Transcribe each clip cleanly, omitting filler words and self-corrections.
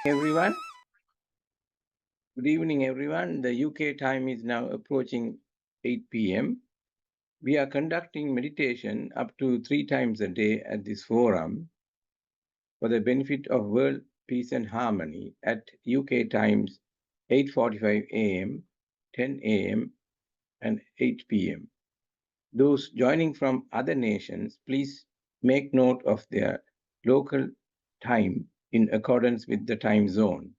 Everyone, good evening, everyone. The UK time is now approaching 8 p.m. We are conducting meditation up to 3 times a day at this forum for the benefit of world peace and harmony at UK times 8:45 a.m., 10 a.m., and 8 p.m. Those joining from other nations, please make note of their local time in accordance with the time zone.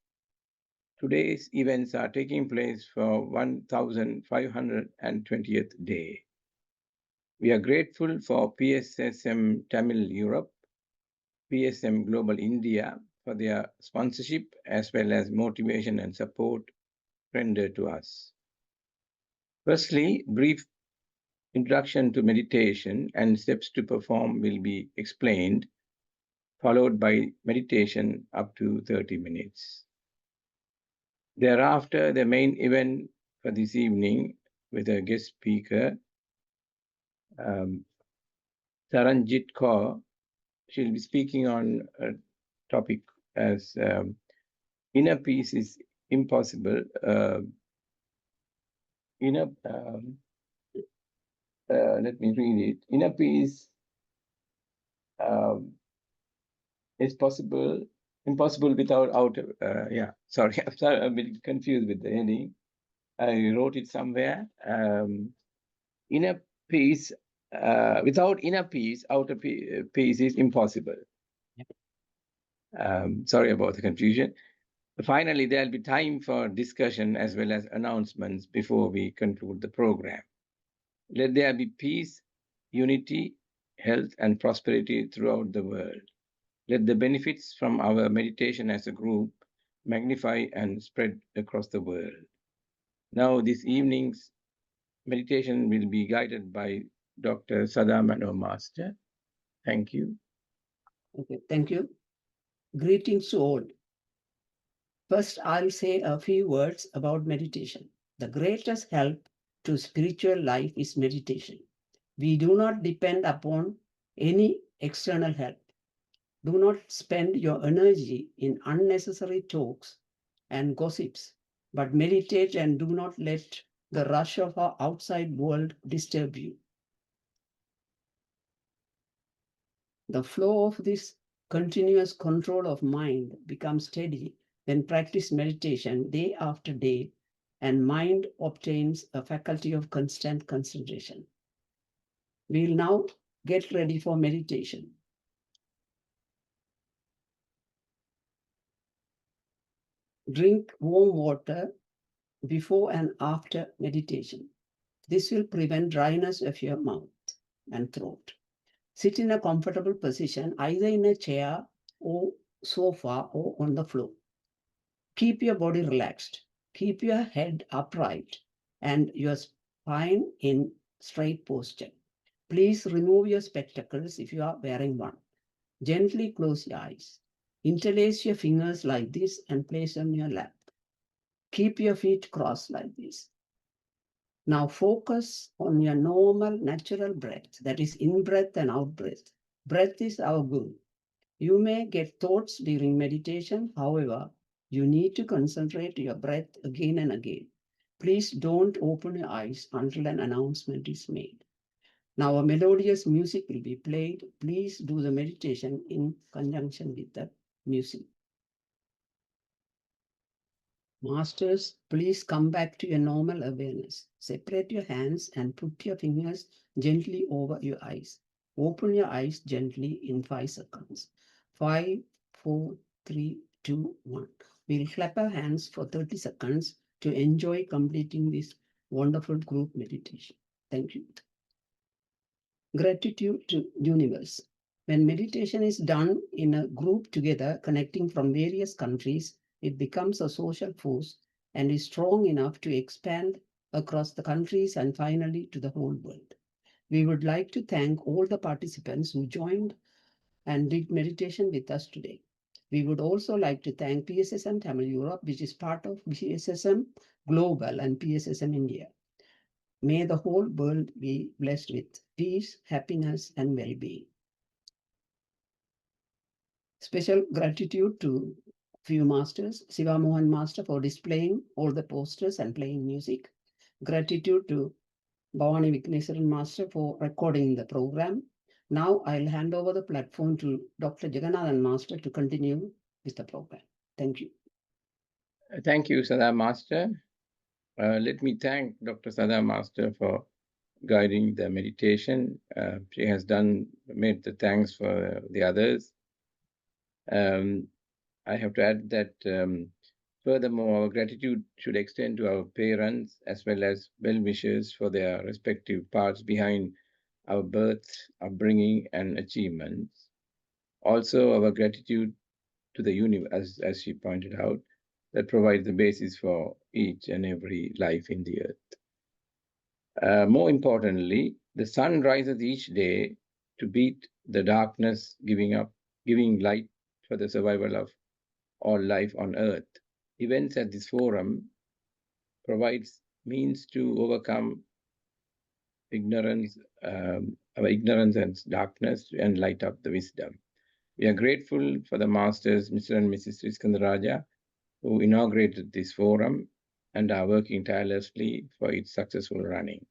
Today's events are taking place for 1520th day. We are grateful for PSSM Tamil Europe, PSM Global India for their sponsorship as well as motivation and support rendered to us. Firstly, brief introduction to meditation and steps to perform will be explained, followed by meditation up to 30 minutes. Thereafter, the main event for this evening with a guest speaker, Saranjit Kaur. She'll be speaking on a topic as inner peace is impossible. Let me read it. Inner peace is impossible without outer. Sorry, I'm a bit confused with the heading. I wrote it somewhere. Inner peace, without inner peace, outer peace is impossible. Sorry about the confusion. Finally, there'll be time for discussion as well as announcements before we conclude the program. Let there be peace, unity, health, and prosperity throughout the world. Let the benefits from our meditation as a group magnify and spread across the world. Now, this evening's meditation will be guided by Dr. Sadamano Master. Thank you. Okay, thank you. Greetings to all. First, I'll say a few words about meditation. The greatest help to spiritual life is meditation. We do not depend upon any external help. Do not spend your energy in unnecessary talks and gossips, but meditate and do not let the rush of our outside world disturb you. The flow of this continuous control of mind becomes steady when practice meditation day after day, and mind obtains a faculty of constant concentration. We'll now get ready for meditation. Drink warm water before and after meditation. This will prevent dryness of your mouth and throat. Sit in a comfortable position, either in a chair or sofa or on the floor. Keep your body relaxed. Keep your head upright and your spine in straight posture. Please remove your spectacles if you are wearing one. Gently close your eyes. Interlace your fingers like this and place on your lap. Keep your feet crossed like this. Now focus on your normal, natural breath, that is in-breath and out-breath. Breath is our goal. You may get thoughts during meditation, however, you need to concentrate your breath again and again. Please don't open your eyes until an announcement is made. Now a melodious music will be played. Please do the meditation in conjunction with the music. Masters, please come back to your normal awareness. Separate your hands and put your fingers gently over your eyes. Open your eyes gently in 5 seconds. 5, 4, 3, 2, 1. We'll clap our hands for 30 seconds to enjoy completing this wonderful group meditation. Thank you. Gratitude to universe. When meditation is done in a group together, connecting from various countries, it becomes a social force and is strong enough to expand across the countries and finally to the whole world. We would like to thank all the participants who joined and did meditation with us today. We would also like to thank PSSM Tamil Europe, which is part of PSSM Global and PSSM India. May the whole world be blessed with peace, happiness, and well-being. Special gratitude few masters, Siva Mohan Master for displaying all the posters and playing music. Gratitude to Bhavani Vignesaran Master for recording the program. Now I'll hand over the platform to Dr. Jagannathan Master to continue with the program. Thank you. Thank you, Sada Master. Let me thank Dr. Sada Master for guiding the meditation. She has made the thanks for the others. I have to add that furthermore, our gratitude should extend to our parents as well as well-wishers for their respective parts behind our birth, upbringing, and achievements. Also, our gratitude to the universe, as she pointed out, that provides the basis for each and every life in the earth. More importantly, the sun rises each day to beat the darkness, giving light for the survival of all life on earth. Events at this forum provides means to overcome ignorance, our ignorance and darkness, and light up the wisdom. We are grateful for the masters, Mr. and Mrs. Iskandaraja, who inaugurated this forum and are working tirelessly for its successful running.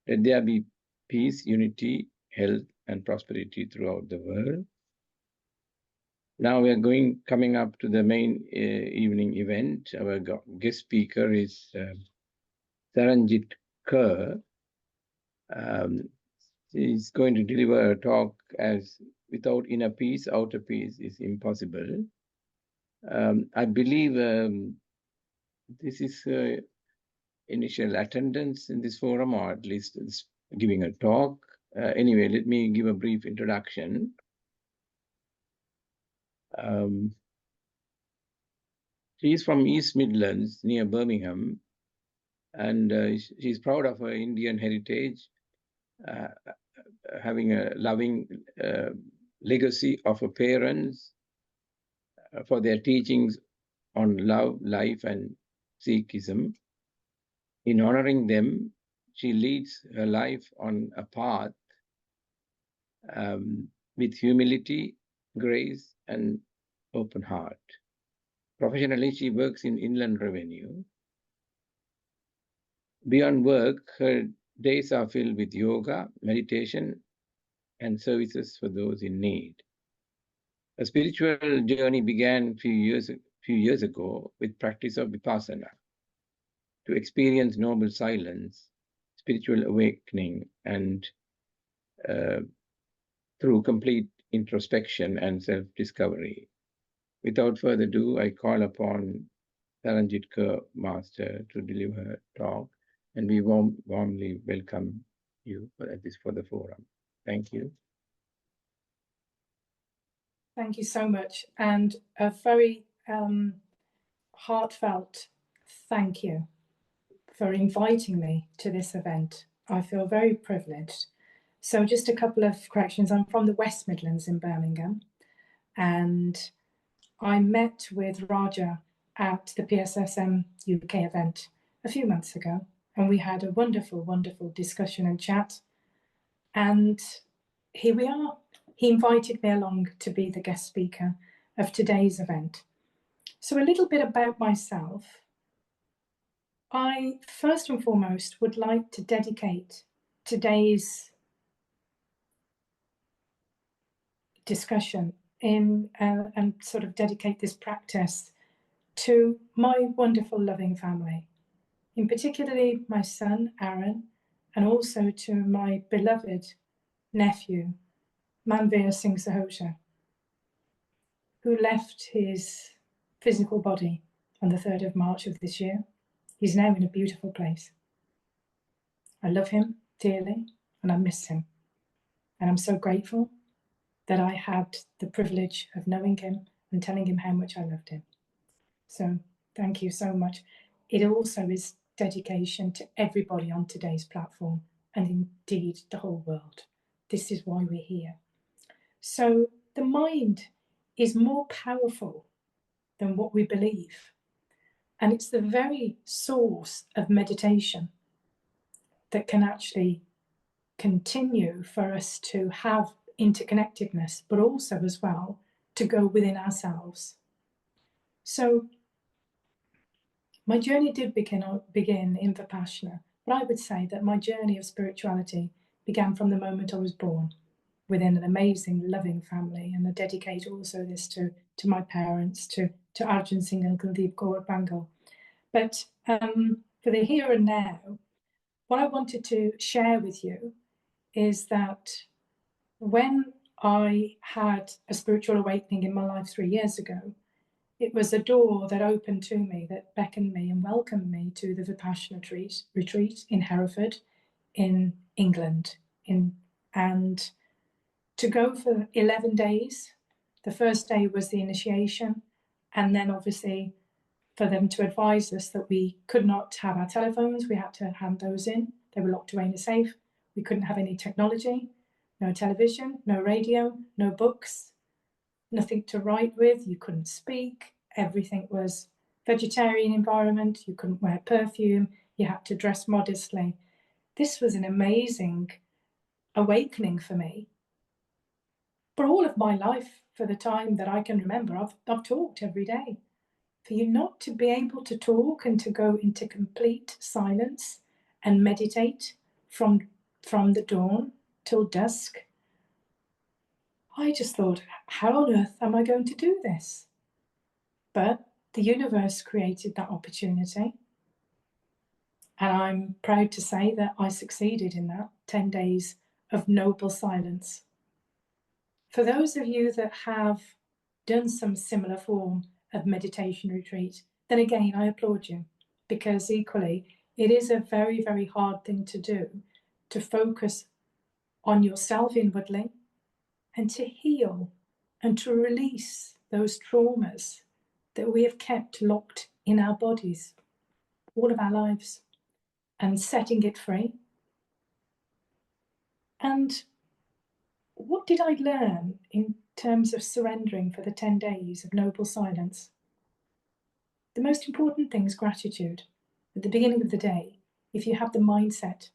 Let there be peace, unity, health, and prosperity throughout the world. Now we are coming up to the main evening event. Our guest speaker is Saranjit Kaur. He's going to deliver a talk as without inner peace, outer peace is impossible. I believe this is initial attendance in this forum, or at least giving a talk. Anyway, let me give a brief introduction. She is from East Midlands, near Birmingham, and she's proud of her Indian heritage, having a loving legacy of her parents for their teachings on love, life, and Sikhism. In honoring them, she leads her life on a path with humility, grace, and open heart. Professionally, she works in inland revenue. Beyond work, her days are filled with yoga, meditation, and services for those in need. A spiritual journey began a few years ago with practice of Vipassana to experience noble silence, spiritual awakening, and through complete introspection and self-discovery. Without further ado, I call upon Saranjit Kaur Master to deliver her talk, and we warmly welcome you for the forum. Thank you. Thank you so much, and a very heartfelt thank you for inviting me to this event. I feel very privileged. So just a couple of corrections. I'm from the West Midlands in Birmingham, and I met with Raja at the PSSM UK event a few months ago, and we had a wonderful, wonderful discussion and chat. And here we are. He invited me along to be the guest speaker of today's event. So a little bit about myself. I first and foremost would like to dedicate today's discussion and sort of dedicate this practice to my wonderful loving family, in particularly my son Aaron, and also to my beloved nephew Manveer Singh Sahota, who left his physical body on the 3rd of March of this year. He's now in a beautiful place. I love him dearly and I miss him. And I'm so grateful that I had the privilege of knowing him and telling him how much I loved him. So thank you so much. It also is dedication to everybody on today's platform, and indeed the whole world. This is why we're here. So the mind is more powerful than what we believe. And it's the very source of meditation that can actually continue for us to have interconnectedness, but also as well to go within ourselves. So my journey did begin in Vipassana, but I would say that my journey of spirituality began from the moment I was born, within an amazing, loving family. And I dedicate also this to my parents, to Arjun Singh and Kuldeep Kaur Bangal. But for the here and now, what I wanted to share with you is that when I had a spiritual awakening in my life 3 years ago, it was a door that opened to me, that beckoned me and welcomed me to the Vipassana retreat in Hereford in England. And to go for 11 days. The first day was the initiation, and then obviously for them to advise us that we could not have our telephones, we had to hand those in. They were locked away in a safe. We couldn't have any technology, no television, no radio, no books, nothing to write with. You couldn't speak. Everything was vegetarian environment. You couldn't wear perfume. You had to dress modestly. This was an amazing awakening for me. For all of my life, for the time that I can remember, I've talked every day. For you not to be able to talk and to go into complete silence and meditate from the dawn till dusk, I just thought, how on earth am I going to do this? But the universe created that opportunity. And I'm proud to say that I succeeded in that 10 days of noble silence. For those of you that have done some similar form of meditation retreat, then again, I applaud you, because equally, it is a very, very hard thing to do, to focus on yourself inwardly and to heal and to release those traumas that we have kept locked in our bodies all of our lives, and setting it free. And what did I learn in terms of surrendering for the 10 days of noble silence? The most important thing is gratitude. At the beginning of the day, if you have the mindset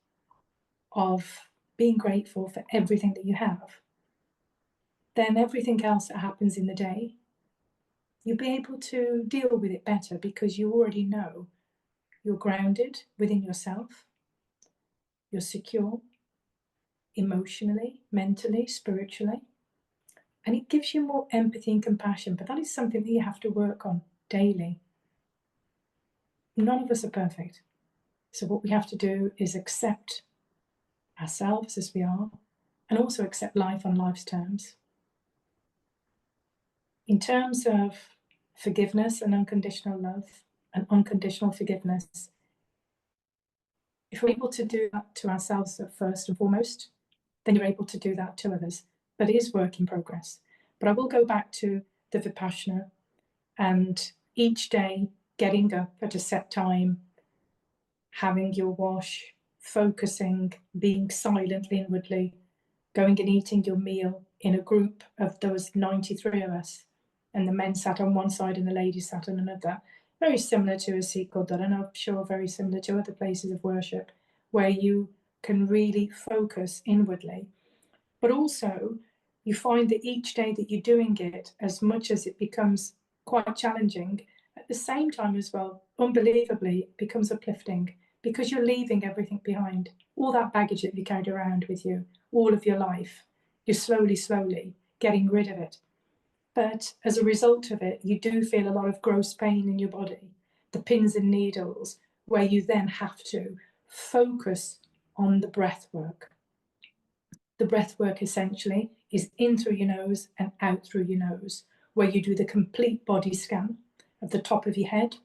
of being grateful for everything that you have, then everything else that happens in the day, you'll be able to deal with it better, because you already know you're grounded within yourself, you're secure emotionally, mentally, spiritually, and it gives you more empathy and compassion. But that is something that you have to work on daily. None of us are perfect. So what we have to do is accept ourselves as we are, and also accept life on life's terms. In terms of forgiveness and unconditional love and unconditional forgiveness, if we're able to do that to ourselves first and foremost, then you're able to do that to others. But it is work in progress. But I will go back to the Vipassana, and each day getting up at a set time, having your wash, focusing, being silent inwardly, going and eating your meal in a group of those 93 of us, and the men sat on one side and the ladies sat on another. Very similar to a Sikh Gurdwara, and I'm sure very similar to other places of worship, where you can really focus inwardly. But also, you find that each day that you're doing it, as much as it becomes quite challenging, at the same time as well, unbelievably, it becomes uplifting, because you're leaving everything behind. All that baggage that you carried around with you all of your life, you're slowly getting rid of it. But as a result of it, you do feel a lot of gross pain in your body, the pins and needles, where you then have to focus on the breath work. The breath work essentially is in through your nose and out through your nose, where you do the complete body scan of the top of your head,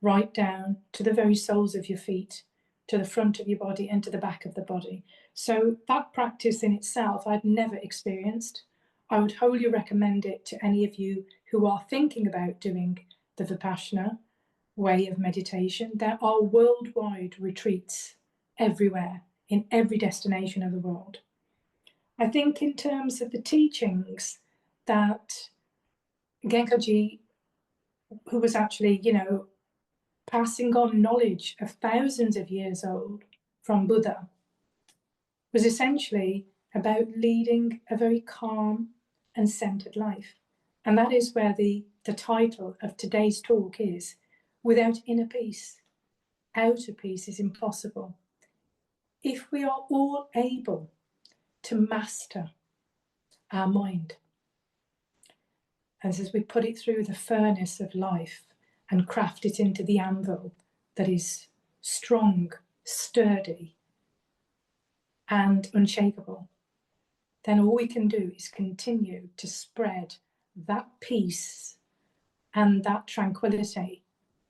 right down to the very soles of your feet, to the front of your body and to the back of the body. So that practice in itself, I'd never experienced. I would wholly recommend it to any of you who are thinking about doing the Vipassana way of meditation. There are worldwide retreats everywhere, in every destination of the world. I think in terms of the teachings that Genkaji, who was actually, passing on knowledge of thousands of years old from Buddha, was essentially about leading a very calm and centered life. And that is where the the title of today's talk is Without Inner Peace, Outer Peace is Impossible. If we are all able to master our mind, and as we put it through the furnace of life and craft it into the anvil that is strong, sturdy, and unshakable, then all we can do is continue to spread that peace and that tranquility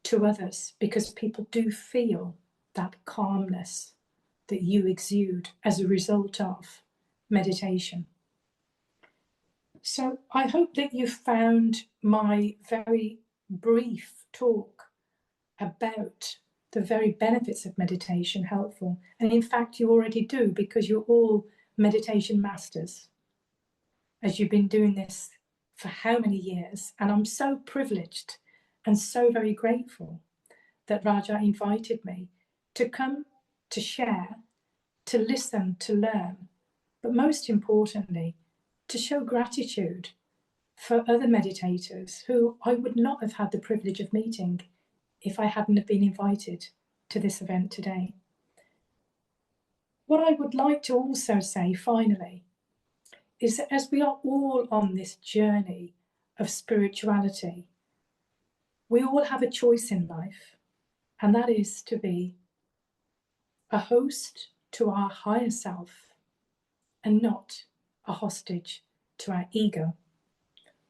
to others, because people do feel that calmness that you exude as a result of meditation. So I hope that you found my very brief talk about the very benefits of meditation helpful. And in fact, you already do, because you're all meditation masters, as you've been doing this for how many years. And I'm so privileged and so very grateful that Raja invited me to come, to share, to listen, to learn, but most importantly, to show gratitude for other meditators who I would not have had the privilege of meeting if I hadn't have been invited to this event today. What I would like to also say finally is that as we are all on this journey of spirituality, we all have a choice in life, and that is to be a host to our higher self and not a hostage to our ego.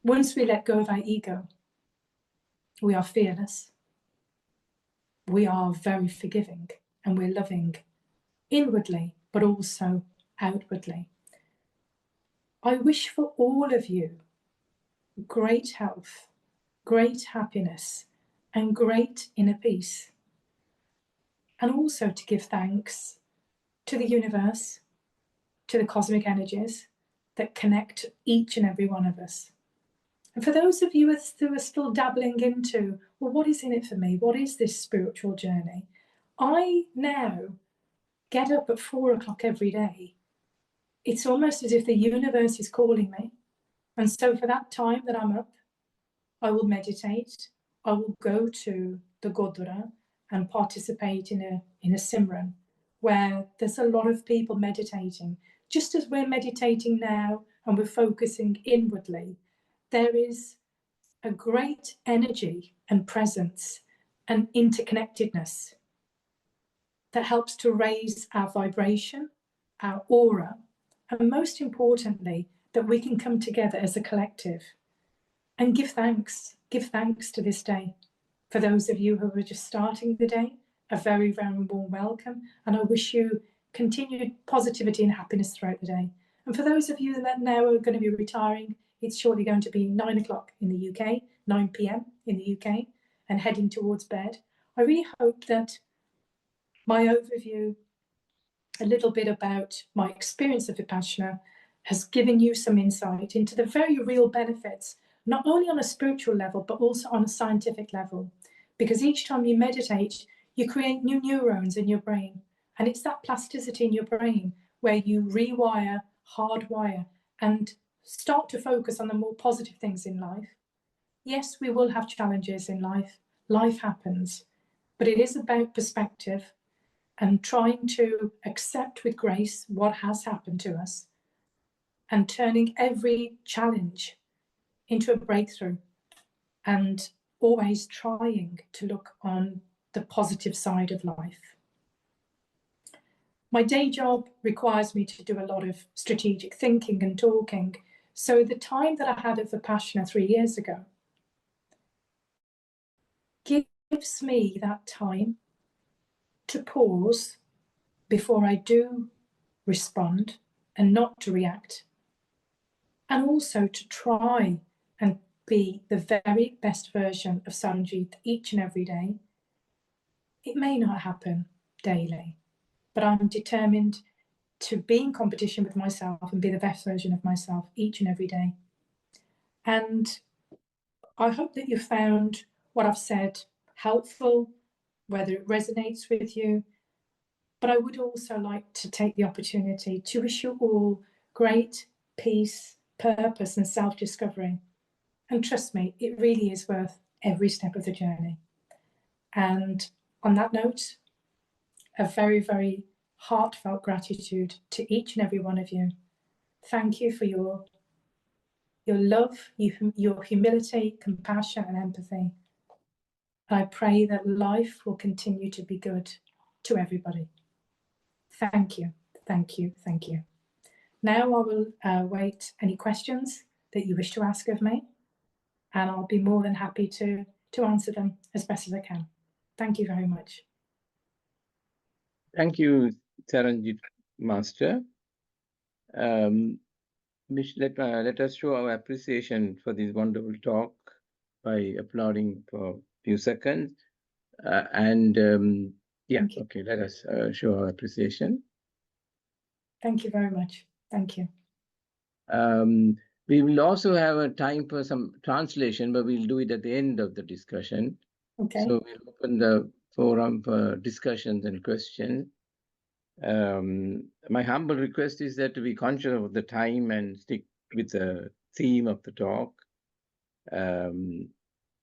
Once we let go of our ego, we are fearless, we are very forgiving, and we're loving inwardly, but also outwardly. I wish for all of you great health, great happiness, and great inner peace. And also to give thanks to the universe, to the cosmic energies that connect each and every one of us. And for those of you who are still dabbling into, well, what is in it for me? What is this spiritual journey? I now get up at 4 o'clock every day. It's almost as if the universe is calling me. And so for that time that I'm up, I will meditate. I will go to the Gurdwara and participate in a Simran, where there's a lot of people meditating. Just as we're meditating now and we're focusing inwardly, there is a great energy and presence and interconnectedness that helps to raise our vibration, our aura, and most importantly, that we can come together as a collective and give thanks to this day. For those of you who are just starting the day, a very, very warm welcome, and I wish you continued positivity and happiness throughout the day. And for those of you that now are going to be retiring, it's shortly going to be 9 o'clock in the UK, 9 p.m. in the UK, and heading towards bed. I really hope that my overview, a little bit about my experience of Vipassana, has given you some insight into the very real benefits, not only on a spiritual level, but also on a scientific level. Because each time you meditate, you create new neurons in your brain. And it's that plasticity in your brain where you rewire, hardwire, and start to focus on the more positive things in life. Yes, we will have challenges in life. Life happens. But it is about perspective and trying to accept with grace what has happened to us and turning every challenge into a breakthrough and always trying to look on the positive side of life. My day job requires me to do a lot of strategic thinking and talking. So the time that I had at Vipassana 3 years ago gives me that time to pause before I do respond and not to react. And also to try and be the very best version of Saranjit each and every day. It may not happen daily, but I'm determined to be in competition with myself and be the best version of myself each and every day. And I hope that you found what I've said helpful, whether it resonates with you. But I would also like to take the opportunity to wish you all great peace, purpose, and self-discovery. And trust me, it really is worth every step of the journey. And on that note, a very, very heartfelt gratitude to each and every one of you. Thank you for your love, your humility, compassion, and empathy. I pray that life will continue to be good to everybody. Thank you, thank you, thank you. Now I will await any questions that you wish to ask of me, and I'll be more than happy to answer them as best as I can. Thank you very much. Thank you, Saranjit Master. Let us show our appreciation for this wonderful talk by applauding for a few seconds. Yeah, okay, let us show our appreciation. Thank you very much. Thank you. We will also have a time for some translation, but we'll do it at the end of the discussion. Okay. So we'll open the forum for discussions and questions. My humble request is that to be conscious of the time and stick with the theme of the talk.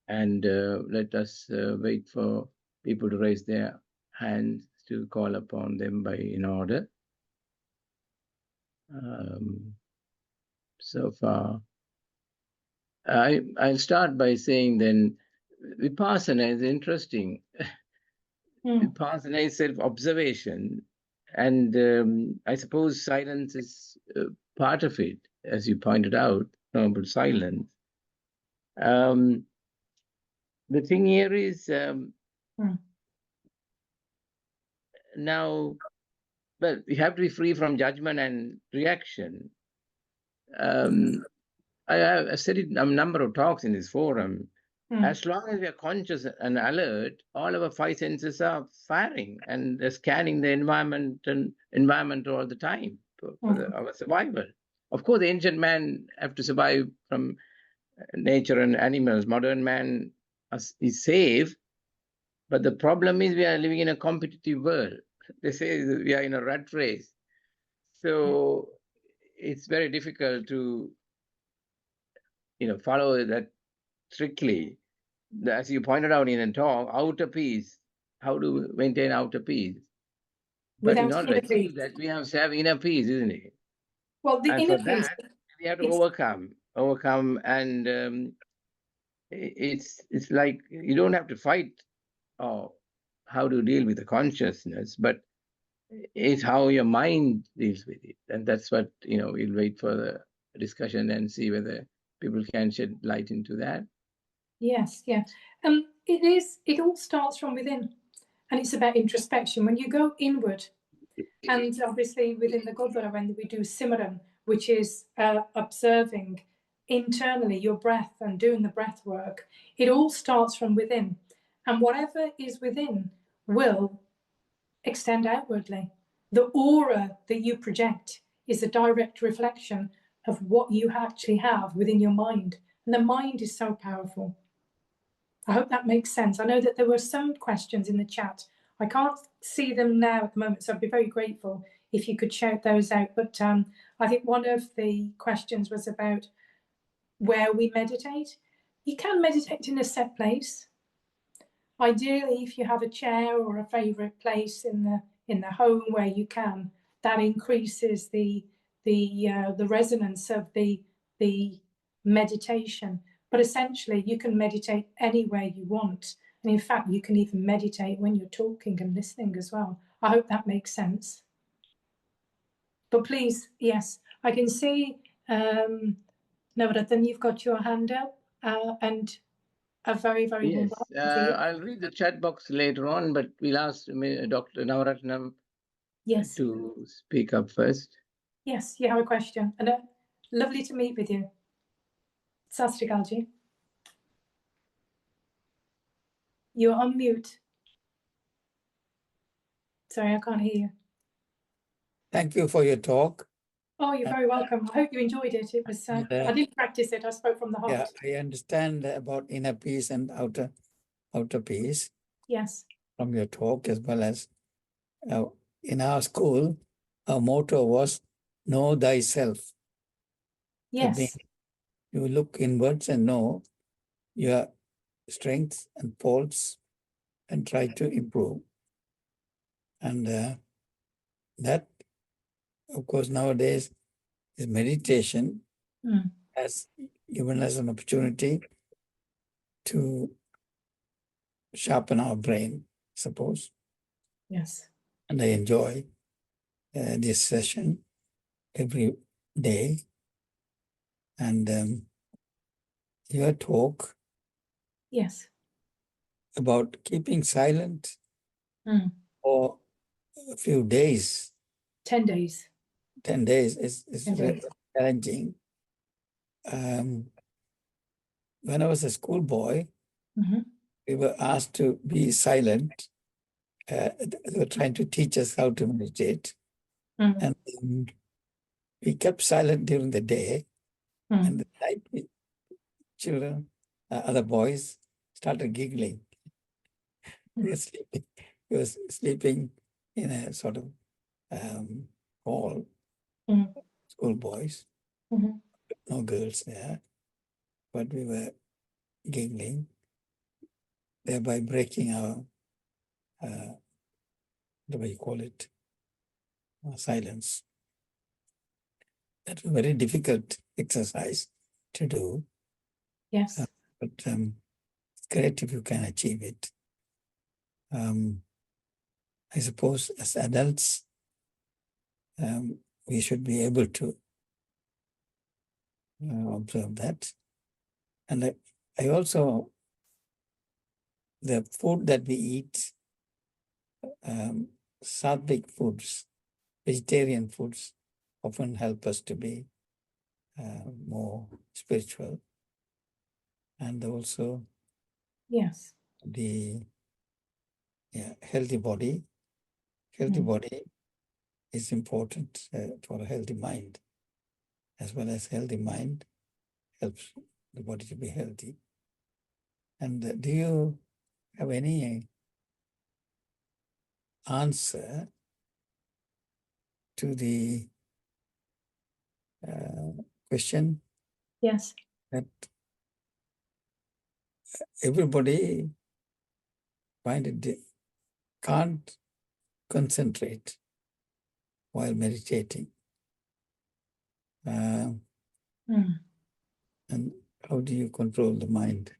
Let us wait for people to raise their hands to call upon them in order. So far, I'll start by saying then, Vipassana is interesting. Vipassana is self-observation, and I suppose silence is part of it, as you pointed out, noble silence. The thing here is now, well, we have to be free from judgment and reaction. I have said it in a number of talks in this forum. As long as we are conscious and alert, all of our five senses are firing and they're scanning the environment all the time for our survival. Of course, the ancient man have to survive from nature and animals. Modern man is safe, but the problem is we are living in a competitive world. They say we are in a rat race. So it's very difficult to follow that strictly. As you pointed out in a talk, outer peace. How to maintain outer peace? But in order to achieve that, we have to have inner peace, isn't it? Well, the inner peace, we have to overcome, and it's like you don't have to fight or how to deal with the consciousness, but it's how your mind deals with it, and that's what we'll wait for the discussion and see whether people can shed light into that. Yes, yeah. It all starts from within, and it's about introspection. When you go inward, and obviously within the Godwara, when we do Simran, which is observing internally your breath and doing the breath work, it all starts from within. And whatever is within will extend outwardly. The aura that you project is a direct reflection of what you actually have within your mind. And the mind is so powerful. I hope that makes sense. I know that there were some questions in the chat. I can't see them now at the moment, so I'd be very grateful if you could shout those out. But I think one of the questions was about where we meditate. You can meditate in a set place. Ideally, if you have a chair or a favourite place in the home where you can, that increases the resonance of the meditation. But essentially, you can meditate anywhere you want. And in fact, you can even meditate when you're talking and listening as well. I hope that makes sense. But please, yes, I can see, Navratan, you've got your hand up, and a very, very yes. I'll read the chat box later on, but we'll ask Dr. Navaratnam to speak up first. Yes, you have a question. And lovely to meet with you. Sat Sri Akal ji. You're on mute. Sorry, I can't hear you. Thank you for your talk. Oh, you're very welcome. I hope you enjoyed it. It was. I didn't practice it. I spoke from the heart. Yeah, I understand about inner peace and outer peace. Yes. From your talk, as well as in our school, our motto was "Know thyself." Yes. You look inwards and know your strengths and faults and try to improve. And that, of course, nowadays is meditation has given us an opportunity to sharpen our brain, suppose. Yes. And I enjoy this session every day. And your talk Yes. about keeping silent for a few days, 10 days. 10 days is 10 days. challenging. When I was a schoolboy, we were asked to be silent. They were trying to teach us how to meditate. And we kept silent during the day. And the night, children, other boys started giggling. He was sleeping in a sort of hall, schoolboys, no girls there, but we were giggling, thereby breaking our, what do you call it, silence. That's a very difficult exercise to do. Yes. But it's great if you can achieve it. I suppose as adults, we should be able to observe that. And I also, the food that we eat, sattvic foods, vegetarian foods, often help us to be more spiritual. And also yes, the healthy body. Healthy body is important for a healthy mind, as well as healthy mind helps the body to be healthy. And do you have any answer to the question? Yes. That everybody can't concentrate while meditating. And how do you control the mind?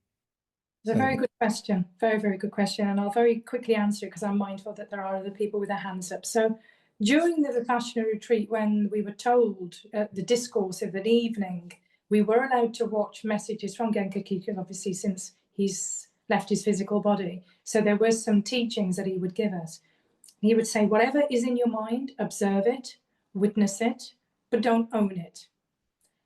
It's a very good question. Very, very good question. And I'll very quickly answer it because I'm mindful that there are other people with their hands up. So during the Vipassana retreat, when we were told the discourse of the evening, we were allowed to watch messages from Genka Kikyo, obviously, since he's left his physical body. So there were some teachings that he would give us. He would say, whatever is in your mind, observe it, witness it, but don't own it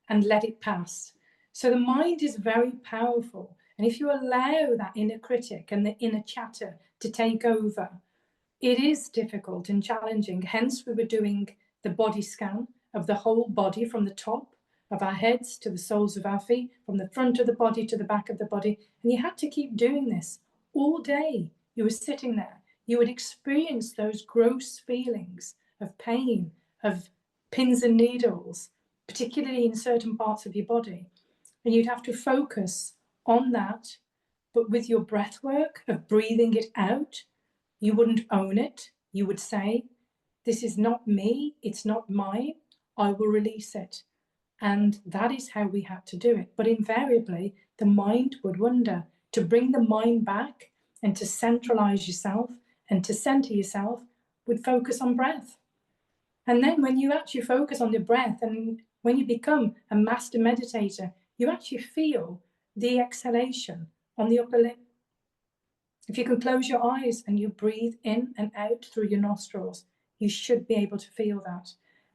and let it pass. So the mind is very powerful. And if you allow that inner critic and the inner chatter to take over, it is difficult and challenging. Hence, we were doing the body scan of the whole body from the top of our heads to the soles of our feet, from the front of the body to the back of the body. And you had to keep doing this all day. You were sitting there. You would experience those gross feelings of pain, of pins and needles, particularly in certain parts of your body. And you'd have to focus on that, but with your breath work of breathing it out. You wouldn't own it. You would say, this is not me, it's not mine, I will release it. And that is how we had to do it. But invariably, the mind would wander. To bring the mind back and to centralize yourself and to center yourself would focus on breath. And then when you actually focus on the breath and when you become a master meditator, you actually feel the exhalation on the upper lip. If you can close your eyes and you breathe in and out through your nostrils, you should be able to feel that.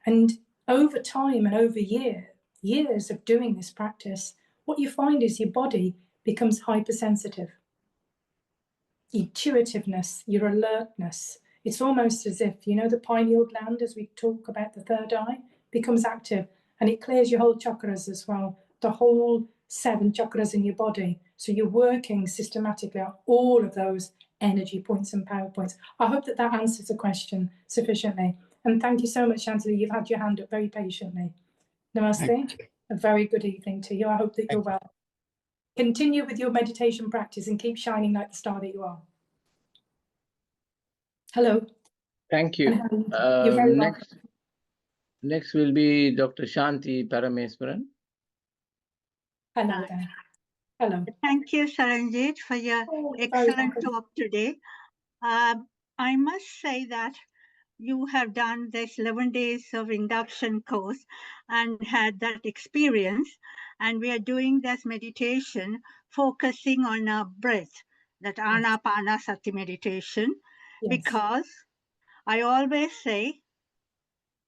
And over time and over years of doing this practice, what you find is your body becomes hypersensitive. Intuitiveness, your alertness. It's almost as if, you know, the pineal gland, as we talk about the third eye, becomes active and it clears your whole chakras as well, the whole 7 chakras in your body. So you're working systematically on all of those energy points and power points. I hope that that answers the question sufficiently. And thank you so much, Shantali. You've had your hand up very patiently. Namaste. A very good evening to you. I hope that you're well. Continue with your meditation practice and keep shining like the star that you are. Hello. Thank you. You're very welcome. Next will be Dr. Shanti Parameswaran. Hello there. Hello. Thank you, Saranjit, for your excellent talk today. I must say that you have done this 11 days of induction course and had that experience. And we are doing this meditation, focusing on our breath, that Anapanasati meditation, because I always say,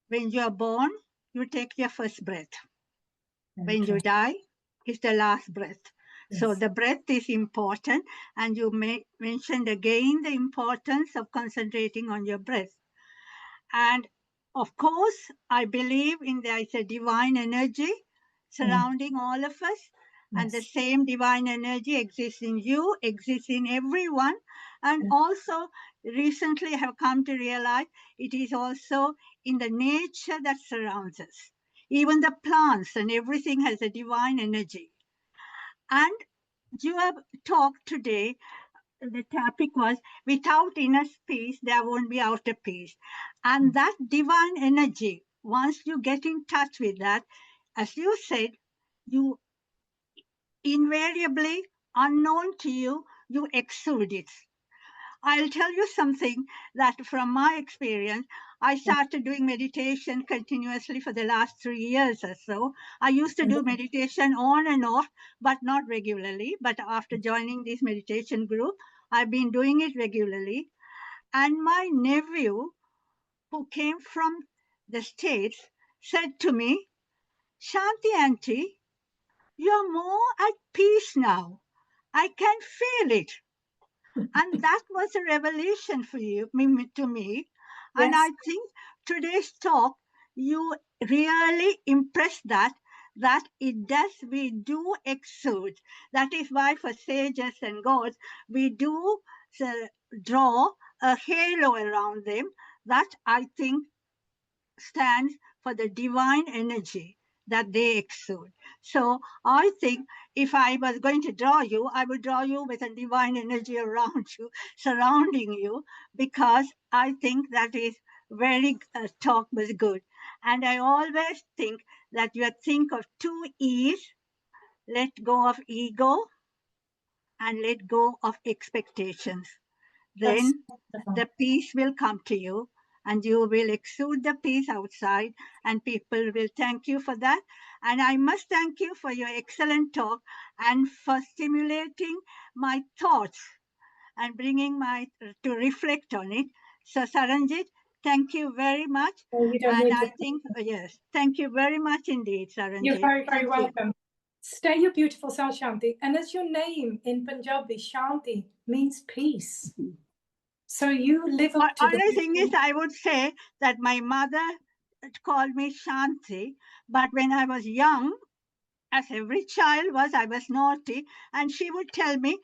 when you are born, you take your first breath. When you die, it's the last breath. So the breath is important, and you mentioned again the importance of concentrating on your breath. And of course, I believe there is a divine energy surrounding all of us, and the same divine energy exists in you, exists in everyone. And also, recently I have come to realize it is also in the nature that surrounds us. Even the plants and everything has a divine energy. And you have talked today, the topic was, without inner peace, there won't be outer peace. And that divine energy, once you get in touch with that, as you said, you invariably, unknown to you, you exude it. I'll tell you something that from my experience, I started doing meditation continuously for the last 3 years or so. I used to do meditation on and off, but not regularly. But after joining this meditation group, I've been doing it regularly. And my nephew, who came from the States, said to me, "Shanti auntie, you're more at peace now. I can feel it." And that was a revelation for to me. And I think today's talk, you really impressed that it does, we do exude. That is why for sages and gods, we do draw a halo around them that I think stands for the divine energy that they exude. So I think if I was going to draw you, I would draw you with a divine energy around you, surrounding you, because I think that is very, talk was good. And I always think that you think of 2 E's, let go of ego and let go of expectations. Then the peace will come to you, and you will exude the peace outside, and people will thank you for that. And I must thank you for your excellent talk and for stimulating my thoughts and bringing to reflect on it. So Saranjit, thank you very much. And I think, yes, thank you very much indeed, Saranjit. You're very, very welcome. Stay your beautiful self, Shanti. And as your name in Punjabi, Shanti, means peace. So you live up to the thing is, I would say that my mother called me Shanti, but when I was young, as every child was, I was naughty, and she would tell me,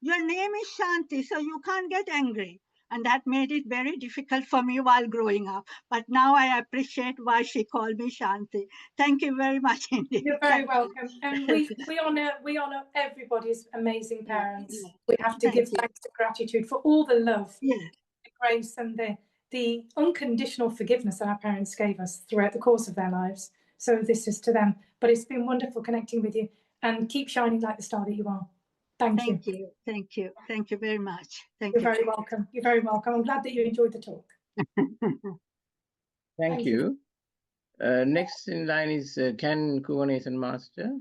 "Your name is Shanti, so you can't get angry." And that made it very difficult for me while growing up. But now I appreciate why she called me Shanti. Thank you very much indeed. You're very welcome. And we honor everybody's amazing parents. We have to give thanks and gratitude for all the love, the grace, and the unconditional forgiveness that our parents gave us throughout the course of their lives. So this is to them. But it's been wonderful connecting with you, and keep shining like the star that you are. Thank you. Thank you. Thank you very much. You're very welcome. You're very welcome. I'm glad that you enjoyed the talk. Thank you. Next in line is Ken Kuvanesan Master.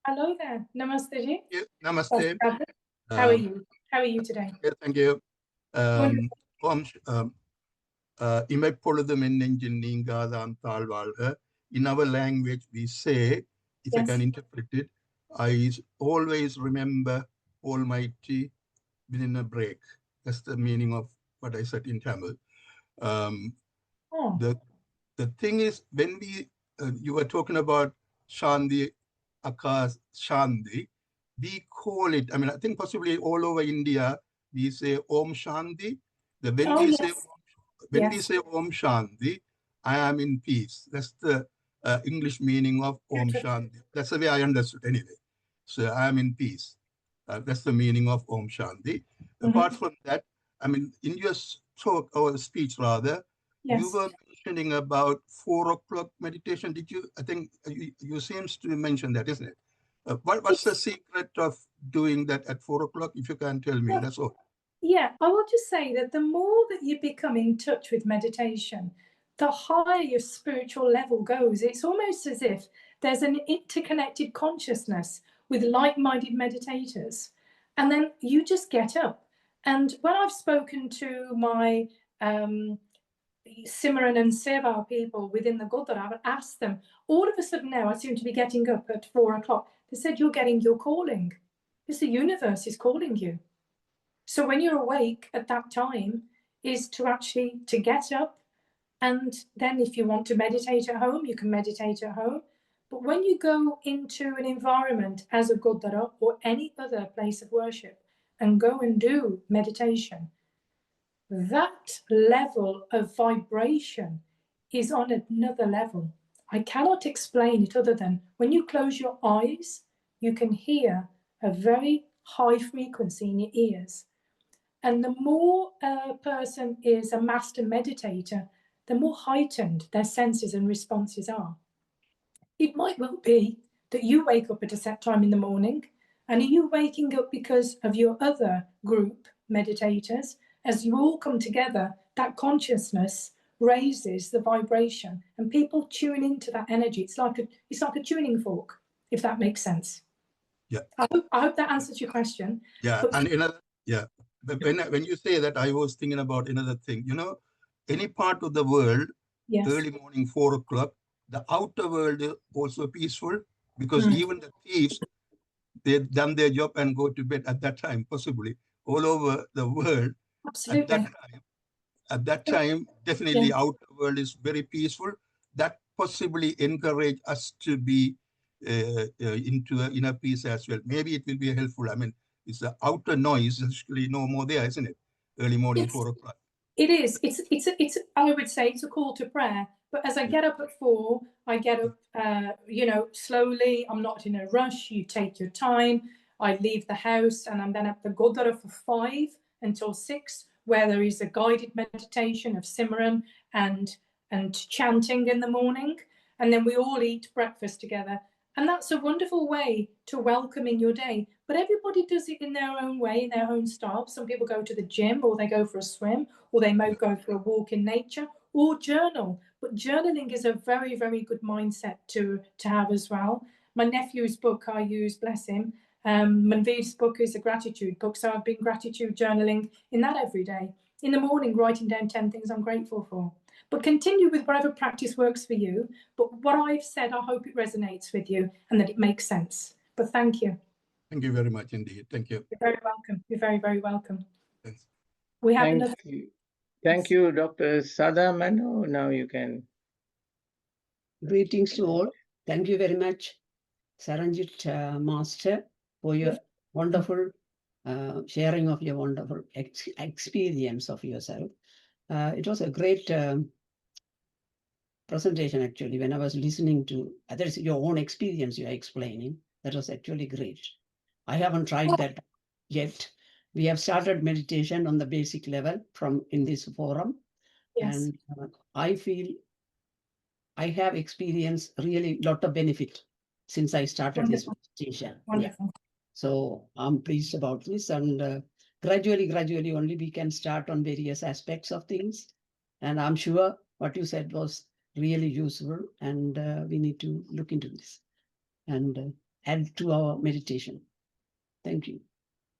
Hello there. Namaste ji. Namaste. How are you? How are you today? Thank you. In our language, we say, if I can interpret it, I always remember Almighty within a break. That's the meaning of what I said in Tamil. The thing is, when you were talking about Shanti, Akash, Shanti, we call it, I mean, I think possibly all over India, we say Om Shanti. When we say Om Shanti, I am in peace. That's the English meaning of Om Shanti. That's the way I understood anyway. So I am in peace. That's the meaning of Om Shanti. Apart from that, I mean, in your talk or speech rather, you were mentioning about 4 o'clock meditation. Did you? I think you seems to mention that, isn't it? What's the secret of doing that at 4 o'clock? If you can tell me, that's all. Yeah, I will just say that the more that you become in touch with meditation, the higher your spiritual level goes. It's almost as if there's an interconnected consciousness with like-minded meditators. And then you just get up. And when I've spoken to my Simran and Seva people within the Gurdwara, I've asked them, all of a sudden now I seem to be getting up at 4 o'clock. They said, you're getting your calling. Because the universe is calling you. So when you're awake at that time is to actually to get up, and then if you want to meditate at home, you can meditate at home. But when you go into an environment as a Gurdwara or any other place of worship and go and do meditation, that level of vibration is on another level. I cannot explain it other than when you close your eyes, you can hear a very high frequency in your ears. And the more a person is a master meditator, the more heightened their senses and responses are. It might well be that you wake up at a set time in the morning, and are you waking up because of your other group meditators? As you all come together, that consciousness raises the vibration, and people tune into that energy. It's like a tuning fork, if that makes sense. Yeah. I hope that answers your question. Yeah, but and when you say that, I was thinking about another thing. You know, any part of the world, early morning 4 o'clock, the outer world is also peaceful, because even the thieves, they've done their job and go to bed at that time, possibly all over the world. Absolutely. At that time, definitely outer world is very peaceful. That possibly encourage us to be into inner peace as well. Maybe it will be helpful. I mean, it's the outer noise actually no more there, isn't it? Early morning, 4 o'clock. It is. It's. I would say it's a call to prayer. But as I get up at 4, I get up, slowly. I'm not in a rush. You take your time. I leave the house, and I'm then at the Gurdwara for 5 until 6, where there is a guided meditation of Simran and chanting in the morning, and then we all eat breakfast together. And that's a wonderful way to welcome in your day. But everybody does it in their own way, in their own style. Some people go to the gym, or they go for a swim, or they might go for a walk in nature, or journal. But journaling is a very, very good mindset to have as well. My nephew's book I use, bless him, Manveer's book is a gratitude book. So I've been gratitude journaling in that every day. In the morning, writing down 10 things I'm grateful for. But continue with whatever practice works for you. But what I've said, I hope it resonates with you and that it makes sense. But thank you. Thank you very much indeed. Thank you. You're very welcome. You're very, very welcome. Thanks. We have another. Thank you, Dr. Sada Mano. Now you can. Greetings to all. Thank you very much, Saranjit Master, for your wonderful sharing of your wonderful experience of yourself. It was a great presentation, actually. When I was listening to others, your own experience you are explaining, that was actually great. I haven't tried that yet. We have started meditation on the basic level in this forum. Yes. And I feel I have experienced really a lot of benefit since I started this meditation. Wonderful. Yeah. So I'm pleased about this, and gradually only we can start on various aspects of things. And I'm sure what you said was really useful, and we need to look into this and add to our meditation. Thank you.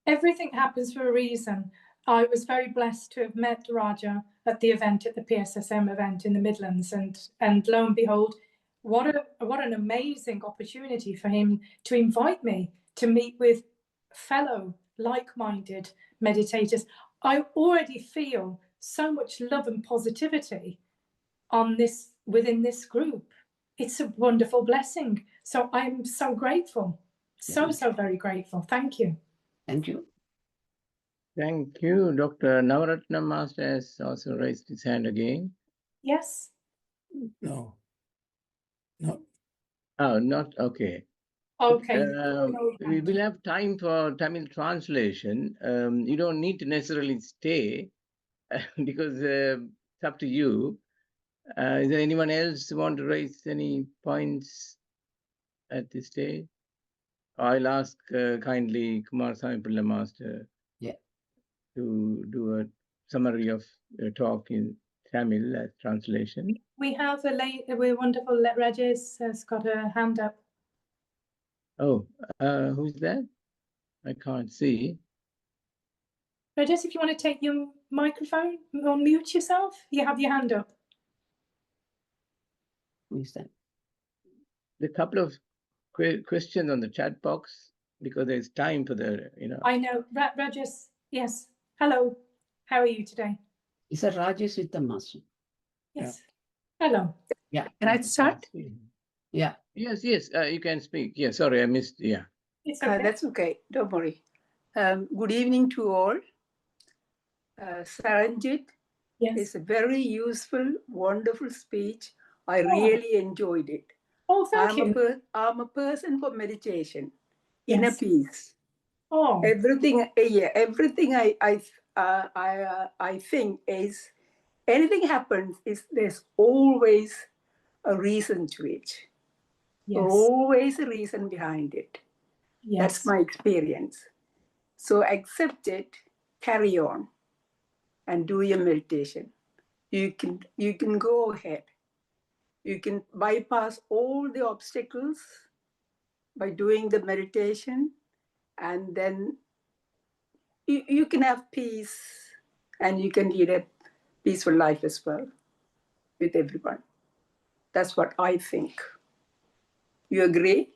Everything happens for a reason. I was very blessed to have met Raja at the event, at the PSSM event in the Midlands, and lo and behold, what an amazing opportunity for him to invite me to meet with fellow like-minded meditators. I already feel so much love and positivity within this group. It's a wonderful blessing. So I'm so grateful. So very grateful. Thank you. Thank you. Thank you. Dr. Navaratna Master has also raised his hand again. Yes. No. No. Oh, not okay. Okay. We will have time for Tamil translation. You don't need to necessarily stay because it's up to you. Is there anyone else who want to raise any points at this stage? I'll ask kindly Kumar Saipula Master to do a summary of the talk in Tamil as translation. We have a wonderful Rajesh has got a hand up. Oh, who's that? I can't see. Rajesh, if you want to take your microphone or mute yourself, you have your hand up. Who is that? The couple of questions on the chat box because there's time for the, I know. Rajesh, yes. Hello. How are you today? It's a Rajesh with the master. Yes. Yeah. Hello. Yeah. Can I start? Yeah. Yes, you can speak. Yeah, sorry, I missed. Yeah. It's okay. That's okay. Don't worry. Good evening to all. Saranjit, yes. It's a very useful, wonderful speech. I really enjoyed it. Oh, thank you. I'm a person for meditation, yes. inner peace. Oh. Everything I think is anything happens is there's always a reason to it. Yes. Always a reason behind it. Yes. That's my experience. So accept it, carry on, and do your meditation. You can go ahead. You can bypass all the obstacles by doing the meditation, and then you can have peace, and you can lead a peaceful life as well with everyone. That's what I think. You agree?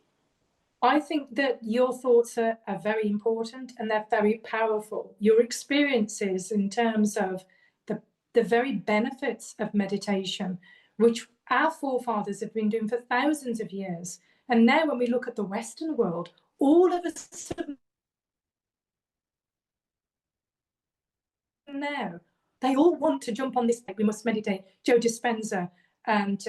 I think that your thoughts are very important and they're very powerful. Your experiences in terms of the very benefits of meditation, which our forefathers have been doing for thousands of years. And now when we look at the Western world, all of a sudden now, they all want to jump on this, we must meditate. Joe Dispenza and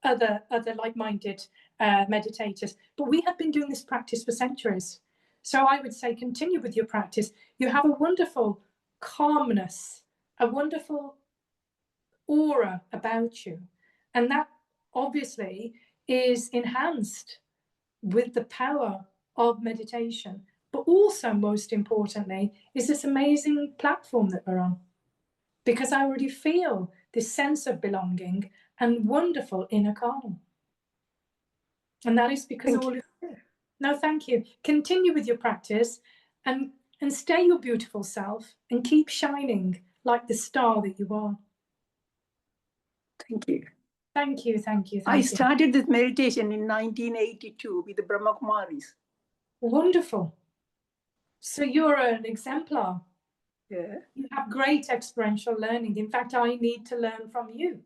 other like-minded meditators. But we have been doing this practice for centuries. So I would say continue with your practice. You have a wonderful calmness, a wonderful aura about you. And that obviously is enhanced with the power of meditation. But also, most importantly, is this amazing platform that we're on. Because I already feel this sense of belonging and wonderful inner calm. And that is because all is here. No, thank you. Continue with your practice and stay your beautiful self and keep shining like the star that you are. Thank you. Thank you, thank you. I started this meditation in 1982 with the Brahma Kumaris. Wonderful. So you're an exemplar. Yeah. You have great experiential learning. In fact, I need to learn from you.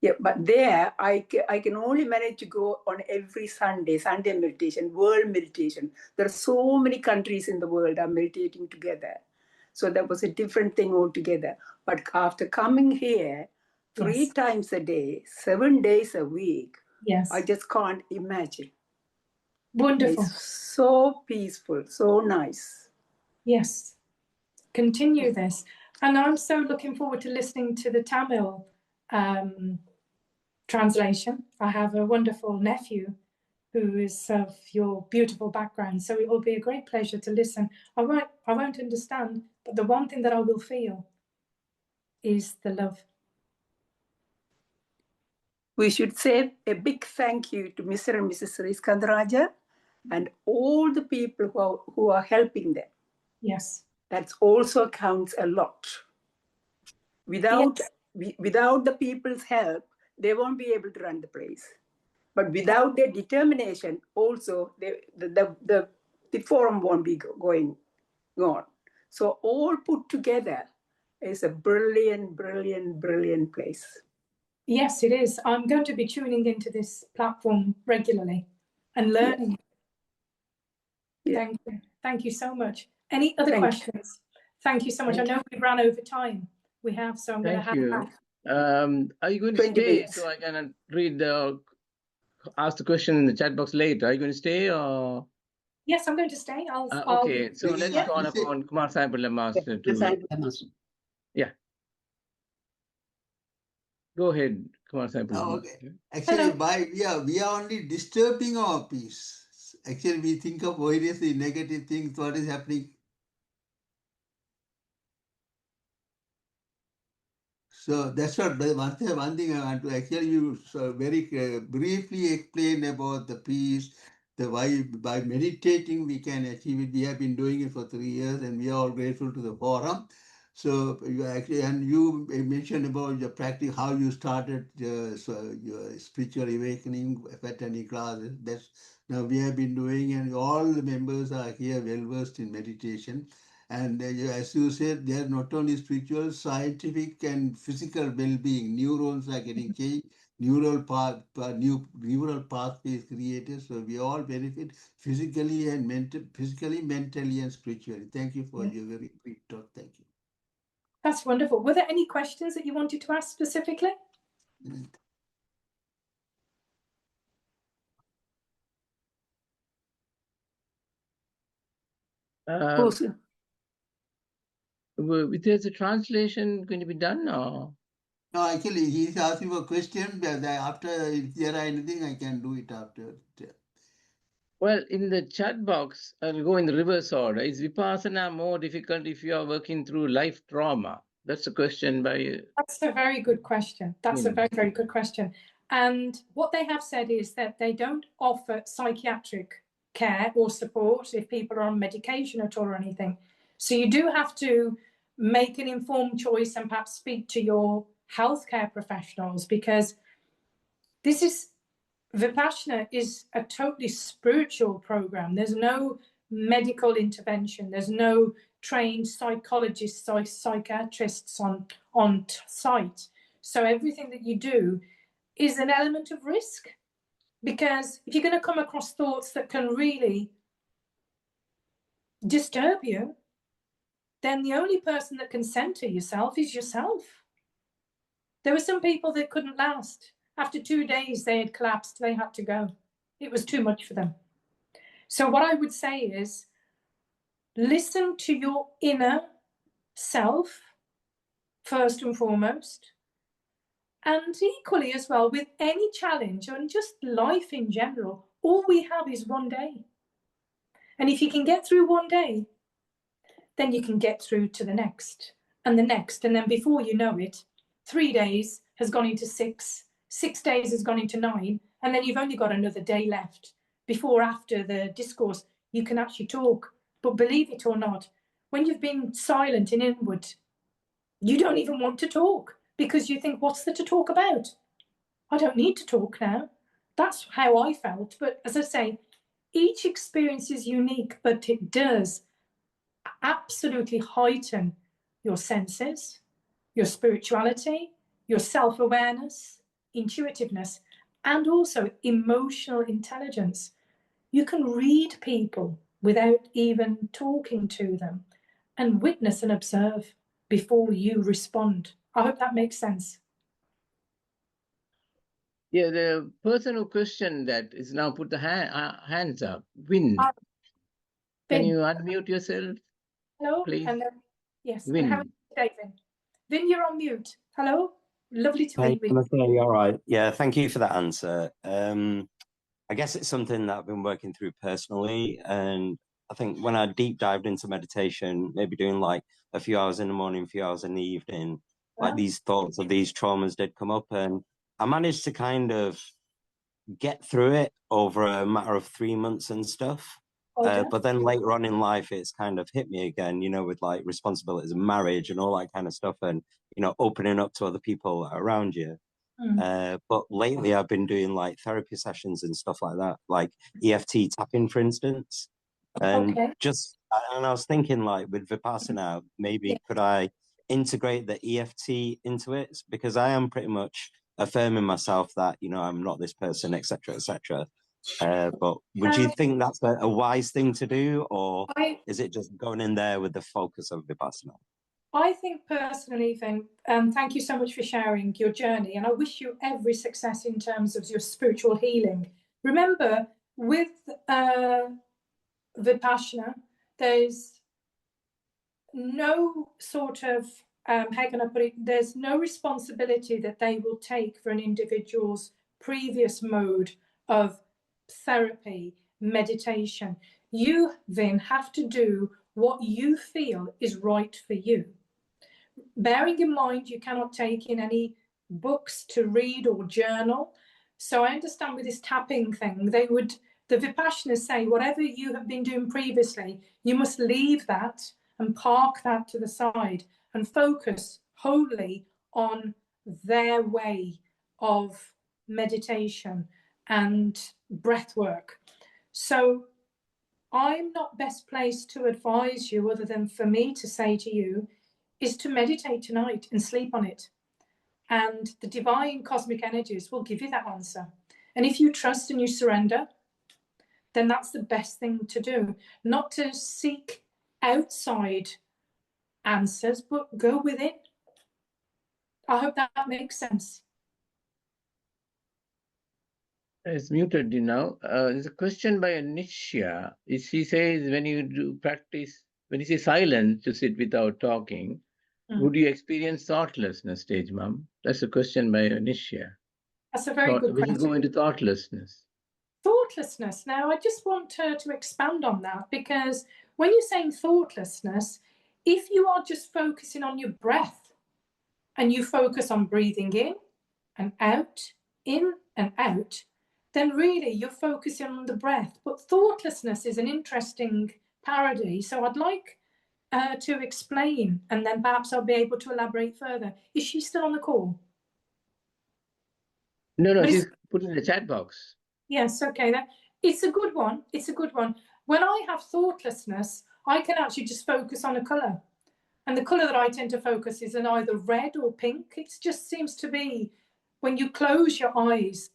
Yeah, but there I can only manage to go on every Sunday meditation, world meditation. There are so many countries in the world are meditating together. So that was a different thing altogether. But after coming here 3 times a day, 7 days a week, I just can't imagine. Wonderful. It's so peaceful, so nice. Yes. Continue this. And I'm so looking forward to listening to the Tamil translation. I have a wonderful nephew who is of your beautiful background, so it will be a great pleasure to listen. I won't understand, but the one thing that I will feel is the love. We should say a big thank you to Mr. and Mrs. Riskandaraja and all the people who are helping them. Yes. That also counts a lot. Without the people's help, they won't be able to run the place. But without their determination, also the forum won't be going on. So all put together is a brilliant, brilliant, brilliant place. Yes, it is. I'm going to be tuning into this platform regularly and learning. Yeah. Thank you. Thank you so much. Any other questions? Thank you so much. I know we ran over time. We have, so I'm going to have back. Are you going to stay so I can read the ask the question in the chat box later. Are you going to stay or? Yes, I'm going to stay. Okay, so let's call upon Kumar Saibullah Master to. Yeah. Go ahead, Kumar Saibullah. Okay. Actually, we are only disturbing our peace. Actually, we think of variously negative things, what is happening. So that's what one thing I want to actually you very briefly explain about the peace, the why by meditating we can achieve it. We have been doing it for 3 years, and we are all grateful to the forum. So you actually, and you mentioned about your practice, how you started your spiritual awakening, attending classes. That's now we have been doing, and all the members are here well versed in meditation. And as you said, they are not only spiritual, scientific, and physical well-being. Neurons are getting changed, neural pathways created. So we all benefit physically and mentally, and spiritually. Thank you for your very brief talk. Thank you. That's wonderful. Were there any questions that you wanted to ask specifically? There's a translation going to be done or? No, actually, he's asking for a question. But after, if there are anything, I can do it after. Well, in the chat box, I'll go in the reverse order. Is Vipassana more difficult if you are working through life trauma? That's a question by... That's a very good question. That's a very, very good question. And what they have said is that they don't offer psychiatric care or support if people are on medication at all or anything. So you do have to make an informed choice and perhaps speak to your healthcare professionals, because Vipassana is a totally spiritual program. There's no medical intervention. There's no trained psychologists or psychiatrists on site. So everything that you do is an element of risk, because if you're going to come across thoughts that can really disturb you, then the only person that can center yourself is yourself. There were some people that couldn't last. After 2 days, they had collapsed. They had to go. It was too much for them. So what I would say is, listen to your inner self first and foremost. And equally as well, with any challenge and just life in general, all we have is one day. And if you can get through one day, then you can get through to the next and the next. And then before you know it, 3 days has gone into 6, 6 days has gone into 9, and then you've only got another day left before, after the discourse, you can actually talk. But believe it or not, when you've been silent and inward, you don't even want to talk, because you think, what's there to talk about? I don't need to talk now. That's how I felt. But as I say, each experience is unique, but it does absolutely heighten your senses, your spirituality, your self-awareness, intuitiveness, and also emotional intelligence. You can read people without even talking to them, and witness and observe before you respond. I hope that makes sense. Yeah, the person who questioned that is now put the hands up. Vin. Can you unmute yourself? Hello, please? and yes, Vin. and how are you today, Vin? Vin, you're on mute. Hello, lovely to meet you. Okay, all right. Yeah, thank you for that answer. I guess it's something that I've been working through personally, and I think when I deep dived into meditation, maybe doing like a few hours in the morning, a few hours in the evening, like these thoughts of these traumas did come up, and I managed to kind of get through it over a matter of 3 months and stuff. But then later on in life, it's kind of hit me again, you know, with like responsibilities and marriage and all that kind of stuff, and, you know, opening up to other people around you. But lately I've been doing like therapy sessions and stuff like that, like EFT tapping, for instance. And and I was thinking, like, with Vipassana, maybe could I integrate the EFT into it? Because I am pretty much affirming myself that, you know, I'm not this person, etc., etc. But would you think that's a wise thing to do, or is it just going in there with the focus of Vipassana? I think personally, Vin, thank you so much for sharing your journey, and I wish you every success in terms of your spiritual healing. Remember, with Vipassana, there's no sort of, how can I put it, there's no responsibility that they will take for an individual's previous mode of therapy, meditation. You then have to do what you feel is right for you. Bearing in mind you cannot take in any books to read or journal. So I understand with this tapping thing, the Vipassanas say, whatever you have been doing previously, you must leave that and park that to the side and focus wholly on their way of meditation and breath work. So I'm not best placed to advise you, other than for me to say to you, is to meditate tonight and sleep on it. And the divine cosmic energies will give you that answer. And if you trust and you surrender, then that's the best thing to do. Not to seek outside answers, but go within. I hope that makes sense. It's muted now. There's a question by Anisha. She says, when you do practice, when you say silence to sit without talking, would you experience thoughtlessness stage, Mom? That's a question by Anisha. That's a very good question. Will you go into thoughtlessness? Thoughtlessness. Now, I just want her to expand on that, because when you're saying thoughtlessness, if you are just focusing on your breath and you focus on breathing in and out, then really you're focusing on the breath. But thoughtlessness is an interesting parody. So I'd like to explain, and then perhaps I'll be able to elaborate further. Is she still on the call? No, she's put in the chat box. Yes, okay. It's a good one. It's a good one. When I have thoughtlessness, I can actually just focus on a colour. And the colour that I tend to focus is in either red or pink. It just seems to be when you close your eyes,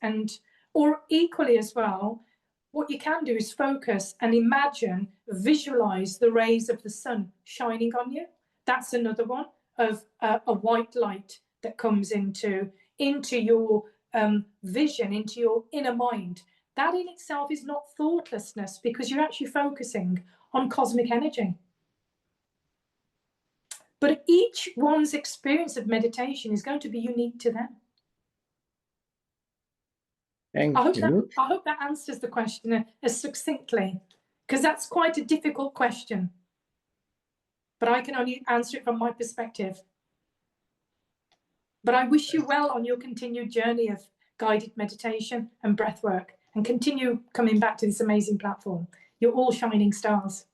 or equally as well, what you can do is focus and imagine, visualize the rays of the sun shining on you. That's another one of a white light that comes into your vision, into your inner mind. That in itself is not thoughtlessness, because you're actually focusing on cosmic energy. But each one's experience of meditation is going to be unique to them. Thank you. I hope that answers the question as succinctly, because that's quite a difficult question. But I can only answer it from my perspective. But I wish you well on your continued journey of guided meditation and breath work, and continue coming back to this amazing platform. You're all shining stars.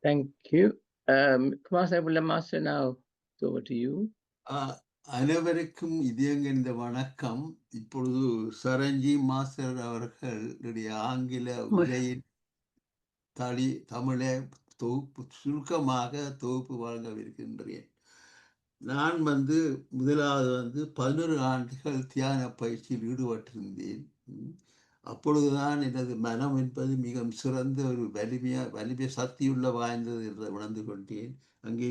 Thank you. Kumar Master, now it's over to you. அனைவருக்கும் இதயங்கனிந்த வணக்கம். இப்பொழுது சரஞ்சி master அவர்களுடைய ஆங்கில உரையின் தமிழை சுருக்கமாக தொகுப்பு வழங்கவிருக்கின்றேன். நான் முதலாவது 11 ஆண்டுகள் தியான பயிற்சியில் ஈடுபட்டிருந்தேன். அப்பொழுதுதான் எனது மனம் என்பது மிக சிறந்த ஒரு வலிமை சக்தியுள்ள வாய்ந்தது என்று உணர்ந்து கொண்டேன். அங்கே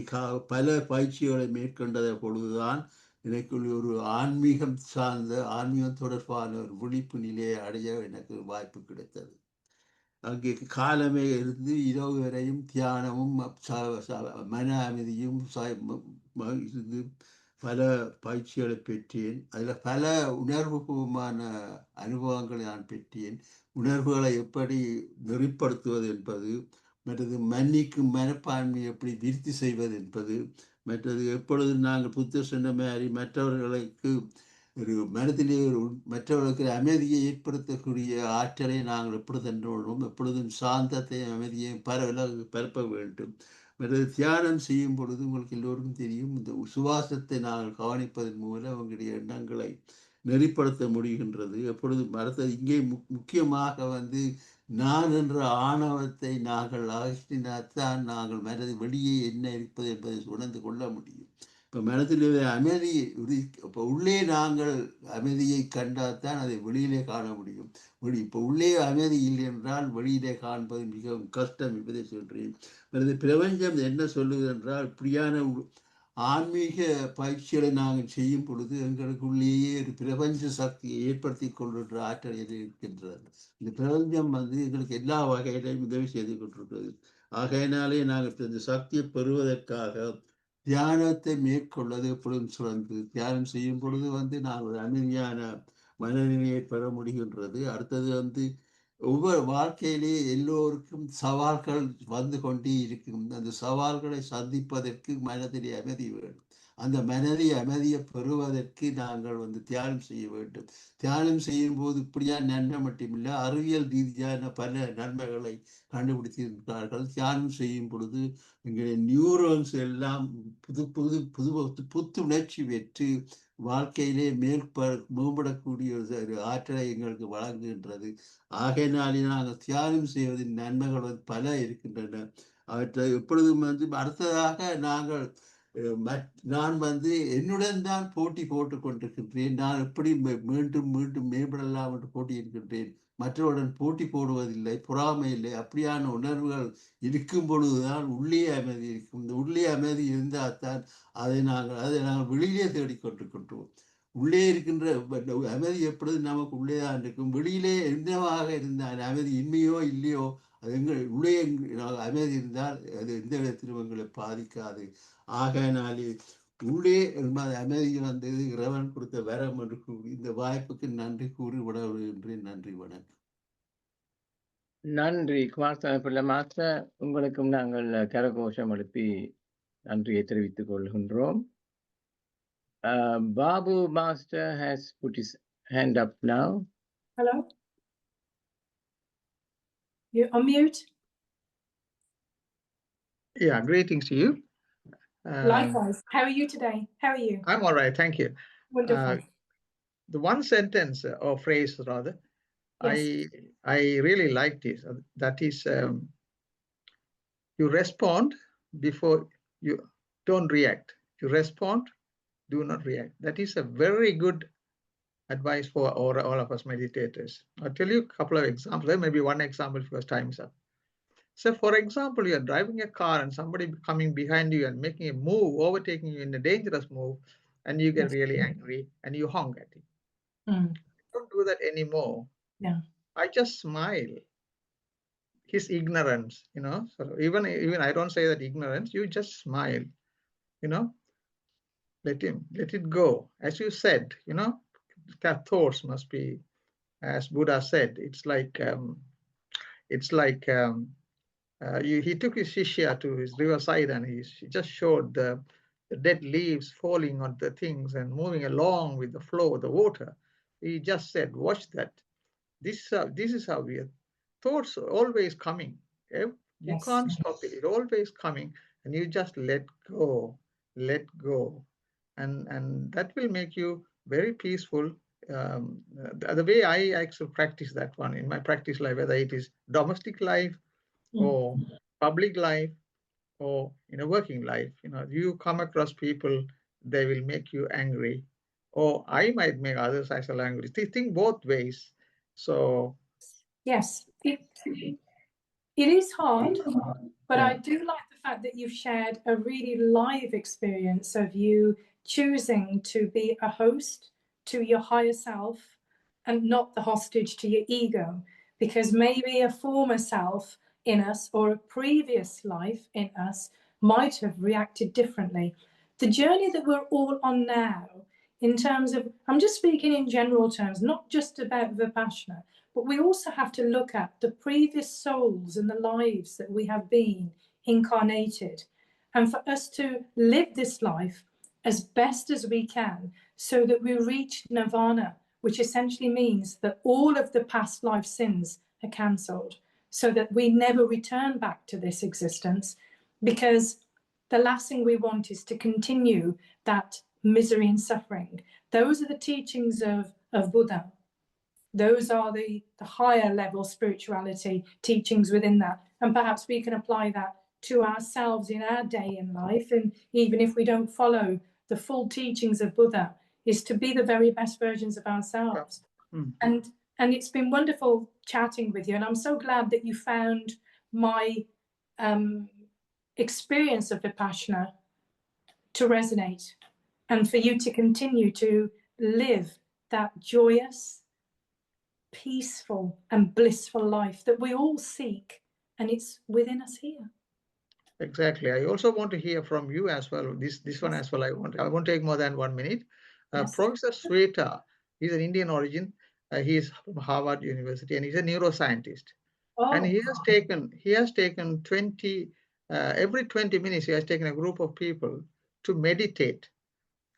பல பயிற்சிகளை மேற்கொண்டத பொழுதுதான் எனக்குள் ஒரு ஆன்மீகம் தொடர்பான ஒரு விழிப்பு நிலையை அடைய எனக்கு வாய்ப்பு கிடைத்தது. அங்கே காலமே இருந்து இரவு வரையும் தியானமும் மன அமைதியும் இருந்து பல பயிற்சிகளை பெற்றேன். அதில் பல உணர்வுபூர்வமான அனுபவங்களை நான் பெற்றேன். உணர்வுகளை எப்படி நெறிப்படுத்துவது என்பது, மற்றது மன்னிக்கும் மனப்பான்மையை எப்படி விருத்தி செய்வது என்பது, மற்றது எப்பொழுது நாங்கள் புத்தர் சொன்ன மாதிரி மற்றவர்களுக்கு ஒரு மனதிலே மற்றவர்களுக்கு அமைதியை ஏற்படுத்தக்கூடிய ஆற்றலை நாங்கள் எப்படி தன்றோம், எப்பொழுதும் சாந்தத்தையும் அமைதியையும் பரப்ப வேண்டும். மற்றது தியானம் செய்யும் பொழுது உங்களுக்கு எல்லோருக்கும் தெரியும், இந்த சுவாசத்தை நாங்கள் கவனிப்பதன் மூலம் அவங்களுடைய எண்ணங்களை நெறிப்படுத்த முடிகின்றது. எப்பொழுதும் அடுத்தது இங்கே முக்கியமாக நான் என்ற ஆணவத்தை நாங்கள் அகற்றினால்தான் நாங்கள் மனது வெளியே என்ன இருப்பது என்பதை உணர்ந்து கொள்ள முடியும். இப்போ மனத்தில் அமைதி இப்போ உள்ளே நாங்கள் அமைதியை கண்டால்தான் அதை வெளியிலே காண முடியும். இப்போ உள்ளே அமைதி இல்லை என்றால் வெளியிலே காண்பது மிகவும் கஷ்டம் என்பதை சொல்கிறேன். பிரபஞ்சம் என்ன சொல்லுது என்றால், இப்படியான ஆன்மீக பயிற்சிகளை நாங்கள் செய்யும் பொழுது எங்களுக்குள்ளேயே ஒரு பிரபஞ்ச சக்தியை ஏற்படுத்தி கொள்கின்ற ஆற்றல் இருக்கின்றது. இந்த பிரபஞ்சம் எங்களுக்கு எல்லா வகையிலையும் உதவி செய்து கொண்டிருக்கிறது. ஆகையினாலே நாங்கள் இந்த சக்தியை பெறுவதற்காக தியானத்தை மேற்கொள்வது எப்பொழுதும் சிறந்து. தியானம் செய்யும் பொழுது நாங்கள் அமைதியான மனநிலையை பெற முடிகின்றது. அடுத்தது ஒவ்வொரு வாழ்க்கையிலே எல்லோருக்கும் சவால்கள் வந்து கொண்டே இருக்கும். அந்த சவால்களை சந்திப்பதற்கு மனதிலே அமைதி வேண்டும். அந்த அமைதியை பெறுவதற்கு நாங்கள் தியானம் செய்ய வேண்டும். தியானம் செய்யும் போது இப்படியான நன்மை மட்டுமில்லை, அறிவியல் ரீதியான பல நன்மைகளை கண்டுபிடித்திருக்கிறார்கள். தியானம் செய்யும் பொழுது எங்களுடைய நியூரோன்ஸ் எல்லாம் புத்துணர்ச்சி பெற்று வாழ்க்கையிலே மேம்படக்கூடிய ஒரு ஆற்றலை எங்களுக்கு வழங்குகின்றது. ஆகையினாலே நாங்கள் தியானம் செய்வதின் நன்மைகள் பல இருக்கின்றன. அவற்றை எப்பொழுதும் அடுத்ததாக நான் என்னுடன் தான் போட்டி போட்டுக் கொண்டிருக்கின்றேன். நான் எப்படி மீண்டும் மேம்படலாம் என்று போட்டி இருக்கின்றேன். மற்றவருடன் போட்டி போடுவதில்லை, பொறாமை இல்லை. அப்படியான உணர்வுகள் இருக்கும் பொழுதுதான் உள்ளே அமைதி இருக்கும். இந்த உள்ளே அமைதி இருந்தால் தான் அதை நாங்கள் வெளியிலே தேடிக்கொண்டிருக்கின்றோம். உள்ளே இருக்கின்ற அமைதி எப்பொழுது நமக்கு உள்ளே தான் இருக்கும். வெளியிலே என்னவாக இருந்தால் அமைதி இன்மையோ இல்லையோ, அது உள்ளே அமைதி இருந்தால் அது எந்த விதத்திலும் எங்களை பாதிக்காது. ஆகையினாலே உள்ளே அமைதி வந்தது இறைவன் கொடுத்த வரம் என்று கூறி இந்த வாய்ப்புக்கு நன்றி கூறி விடவிடுகின்றேன். நன்றி, வணக்கம். நன்றி குமார் மாஸ்டர், உங்களுக்கும் நாங்கள் கரகோஷம் எழுப்பி நன்றியை தெரிவித்துக் கொள்கின்றோம். Babu Master has put his hand up now. Hello. You're on mute. Yeah, greetings to you. Likewise. How are you today? How are you? I'm all right, thank you. Wonderful. The one sentence or phrase rather, yes, I really liked it. That is, you respond before you don't react. You respond, do not react. That is a very good advice for all of us meditators. I'll tell you a couple of examples, maybe one example because time is up. So for example, you're driving a car and somebody coming behind you and making a move, overtaking you in a dangerous move, and you get really angry and you honk at him. Don't do that anymore. Yeah. I just smile. His ignorance, so even I don't say that ignorance, you just smile, let it go. As you said, thoughts must be, as Buddha said, it's like he took his shishya to his riverside and he just showed the dead leaves falling on the things and moving along with the flow of the water. He just said, watch that. This is how we are. Thoughts are always coming. You can't stop it. It's always coming, and you just let go, and that will make you very peaceful. The way I actually practice that one in my practice life, whether it is domestic life or public life or in a working life, you come across people, they will make you angry, or I might make others as well angry. Think both ways. So yes, it is hard, but I do like the fact that you've shared a really live experience of you choosing to be a host to your higher self and not the hostage to your ego, because maybe a former self in us or a previous life in us might have reacted differently. The journey that we're all on now, in terms of, I'm just speaking in general terms, not just about Vipassana, but we also have to look at the previous souls and the lives that we have been incarnated, and for us to live this life as best as we can so that we reach nirvana, which essentially means that all of the past life sins are cancelled, so that we never return back to this existence, because the last thing we want is to continue that misery and suffering. Those are the teachings of Buddha. Those are the higher level spirituality teachings within that. And perhaps we can apply that to ourselves in our day in life. And even if we don't follow the full teachings of Buddha is to be the very best versions of ourselves. And it's been wonderful chatting with you, and I'm so glad that you found my experience of Vipassana to resonate, and for you to continue to live that joyous, peaceful and blissful life that we all seek, and it's within us here. Exactly. I also want to hear from you as well. This one as well. I won't take more than 1 minute. Professor Sweta, he's an Indian origin. He is from Harvard University, and he's a neuroscientist. And he has taken 20 every 20 minutes. He has taken a group of people to meditate.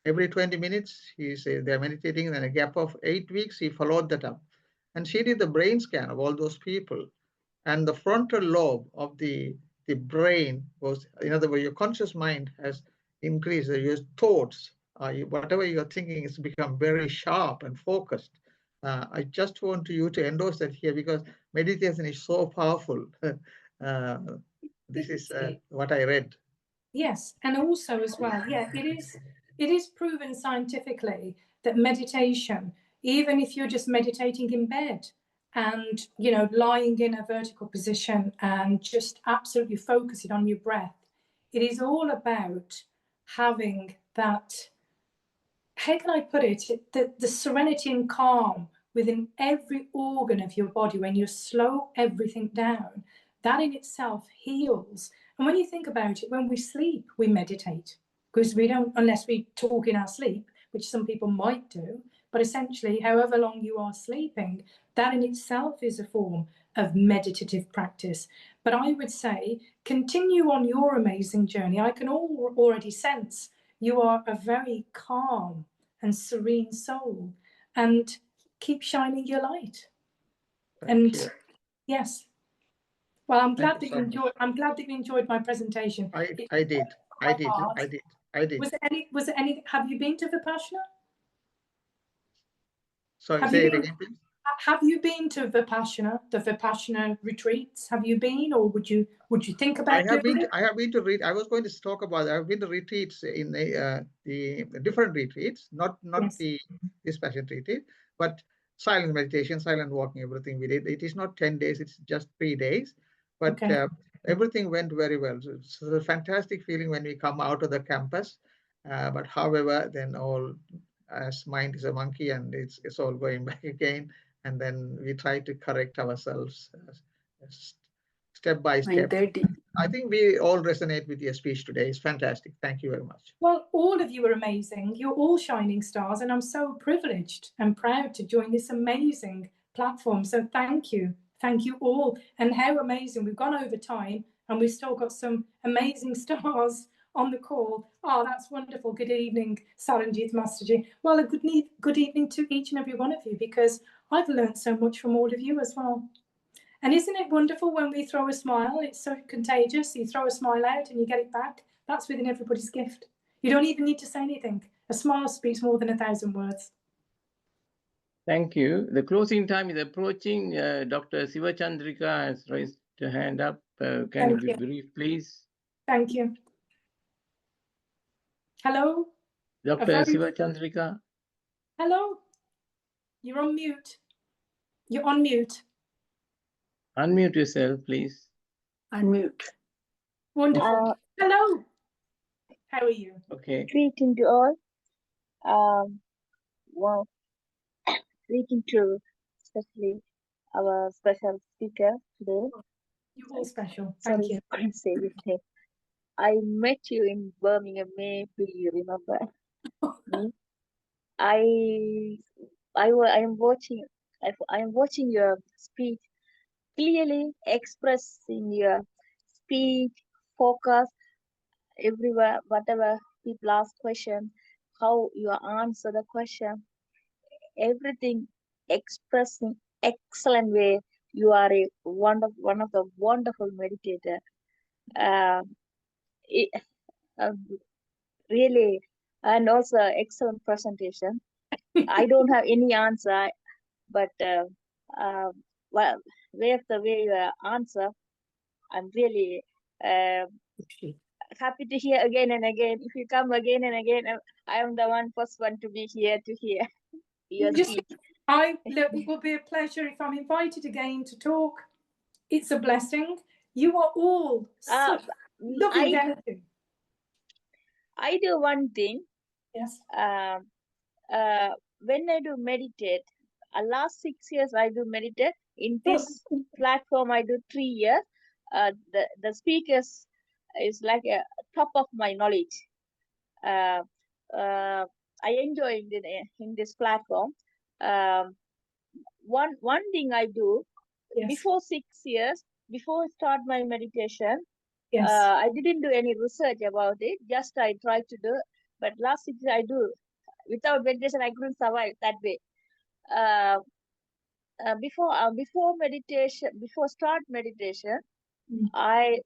Every 20 minutes, they're meditating. In a gap of 8 weeks, he followed that up, and she did the brain scan of all those people, and the frontal lobe of the brain was, in other words, your conscious mind has increased. Your thoughts, whatever you're thinking, has become very sharp and focused. I just want you to endorse that here, because meditation is so powerful. This is what I read. Yes, and also as well, it is proven scientifically that meditation, even if you're just meditating in bed and, you know, lying in a vertical position and just absolutely focusing on your breath, it is all about having that, how can I put it, the serenity and calm within every organ of your body. When you slow everything down, that in itself heals. And when you think about it, when we sleep, we meditate, because we don't, unless we talk in our sleep, which some people might do, but essentially, however long you are sleeping, that in itself is a form of meditative practice. But I would say, continue on your amazing journey. I can already sense you are a very calm and serene soul, and keep shining your light. Thank you. Yes. Well, I'm glad that you enjoyed. I'm glad that you enjoyed my presentation. I did. Was it any? Have you been to Vipassana? Sorry, say it again, please. Have you been to Vipassana, the Vipassana retreats? Have you been, or would you think about doing it? I have been to read. I was going to talk about. I have been to retreats in the different retreats, not this passion retreat, but silent meditation, silent walking, everything we did. It is not 10 days; it's just 3 days, but everything went very well. So it's a fantastic feeling when we come out of the campus. But however, then as mind is a monkey, and it's all going back again. And then we try to correct ourselves step by step. I think we all resonate with your speech today. It's fantastic. Thank you very much. Well, all of you are amazing. You're all shining stars, and I'm so privileged and proud to join this amazing platform. So thank you. Thank you all. And how amazing. We've gone over time, and we've still got some amazing stars on the call. Oh, that's wonderful. Good evening, Saranjit, Masterji. Well, a good evening to each and every one of you, because I've learned so much from all of you as well. And isn't it wonderful when we throw a smile? It's so contagious. You throw a smile out and you get it back. That's within everybody's gift. You don't even need to say anything. A smile speaks more than 1,000 words. Thank you. The closing time is approaching. Dr. Sivachandrika has raised her hand up. Can you be brief, please? Thank you. Hello? Dr. Sivachandrika? Hello? You're on mute. You're on mute. Unmute yourself, please. Unmute. Wonderful. Hello. How are you? Okay. Greeting to all. Well, greeting to especially our special speaker today. You're all special. Thank you. I couldn't say this name. I met you in Birmingham, May. Do you remember me? I am watching your speech, clearly expressing your speech, focus, everywhere, whatever people ask question, how you answer the question, everything expressing excellent way. You are one of the wonderful meditator. Really, and also excellent presentation. I don't have any answer, but well, the way you answer, I'm really happy to hear again and again. If you come again and again, I am the first one to be here to hear your speech. Look, it will be a pleasure if I'm invited again to talk. It's a blessing. You are all such lovely relatives. I do one thing. Yes. When I do meditate, last 6 years I do meditate. In this platform, I do 3 years. The speakers is like a top of my knowledge. I enjoy in this platform. One thing I do, before 6 years, before I start my meditation, I didn't do any research about it. Just I tried to do, but last 6 years I do. Without meditation, I couldn't survive that way. Before meditation, before start meditation, I